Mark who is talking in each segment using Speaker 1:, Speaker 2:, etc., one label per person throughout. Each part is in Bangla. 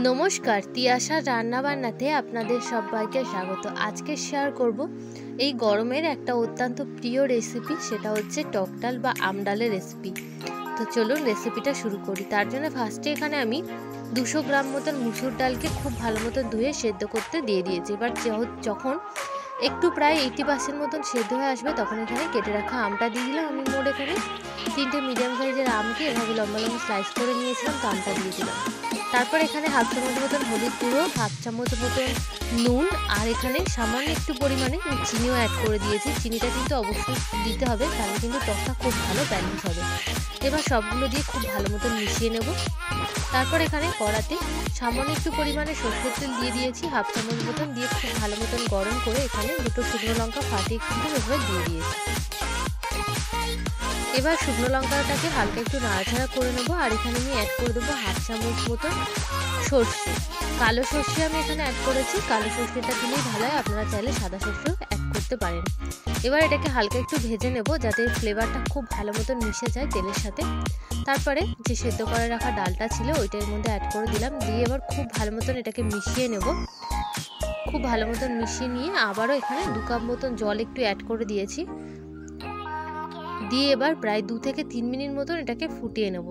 Speaker 1: নমস্কার, তিয়াশার রান্নাবান্নাতে আপনাদের সবাইকে স্বাগত। আজকে শেয়ার করব এই গরমের একটা অত্যন্ত প্রিয় রেসিপি, সেটা হচ্ছে টক ডাল বা আমডালের রেসিপি। তো চলুন রেসিপিটা শুরু করি। তার জন্য ফার্স্টে এখানে আমি 200 গ্রাম মতন মুসুর ডালকে খুব ভালো মতন ধুয়ে সেদ্ধ করতে দিয়ে দিয়েছি। এবার যখন একটু প্রায় 80% মতন সেদ্ধ হয়ে আসবে তখন এখানে কেটে রাখা আমটা দিয়ে দিলাম। আমি মোট এখানে 3টে মিডিয়াম সাইজের আমকে এভাবে লম্বা লম্বা স্লাইস করে নিয়েছিলাম, তো আমটা দিয়ে দিলাম। তারপর এখানে হাফ চামচ মতন হলুদ গুঁড়ো, হাফ চামচ মতন নুন, আর এখানে সামান্য একটু পরিমাণে চিনিও অ্যাড করে দিয়েছি। চিনিটা কিন্তু অবশ্যই দিতে হবে, তাহলে কিন্তু টকটা খুব ভালো ব্যালেন্স হবে। এবার সবগুলো দিয়ে খুব ভালো মতন মিশিয়ে নেব। তারপর এখানে কড়াতে সামান্য একটু পরিমাণে সরষের তেল দিয়ে দিয়েছি, হাফ চামচ মতন দিয়ে খুব ভালো মতন গরম করে এখানে 2টো শুকনো লঙ্কা ফাটিয়ে কিন্তু এভাবে দিয়ে দিয়েছি। এবার শুকনো লঙ্কাটাকে হালকা একটু নাড়াচাড়া করে নেবো। আর এখানে আমি অ্যাড করে দেবো হাফ চামচ মতন সর্ষে, কালো সর্ষে আমি এখানে অ্যাড করেছি। কালো সর্ষেটা দিলেই ভালো হয়, আপনারা চাইলে সাদা সর্ষেও অ্যাড করতে পারেন। এবার এটাকে হালকা একটু ভেজে নেব যাতে ফ্লেভারটা খুব ভালো মতন মিশে যায় তেলের সাথে। তারপরে যে সেদ্ধ করে রাখা ডালটা ছিল ওইটার মধ্যে অ্যাড করে দিলাম, দিয়ে এবার খুব ভালো মতন এটাকে মিশিয়ে নেব। খুব ভালো মতন মিশিয়ে নিয়ে আবারও এখানে 2 কাপ মতন জল একটু অ্যাড করে দিয়েছি, দিয়ে এবার প্রায় 2 থেকে 3 মিনিট মতন এটাকে ফুটিয়ে নেব।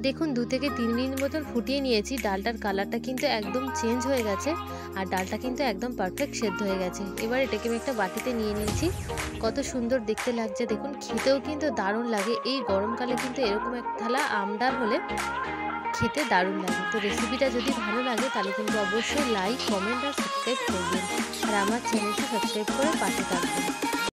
Speaker 1: দেখুন 2 থেকে 3 মিনিট মতন ফুটিয়ে নিয়েছি। ডালটার কালারটা কিন্তু একদম চেঞ্জ হয়ে গেছে আর ডালটা কিন্তু একদম পারফেক্ট সেদ্ধ হয়ে গেছে। এবার এটাকে আমি একটা বাটিতে নিয়ে নিয়েছি। কত সুন্দর দেখতে লাগছে দেখুন, খেতেও কিন্তু দারুণ লাগে। এই গরমকালে কিন্তু এরকম এক থালা আমডাল হলে খেতে দারুণ লাগে। তো রেসিপিটা যদি ভালো লাগে তাহলে কিন্তু অবশ্যই লাইক, কমেন্ট আর সাবস্ক্রাইব করবেন, আর আমার চ্যানেলটি সাবস্ক্রাইব করে পাশে থাকবেন।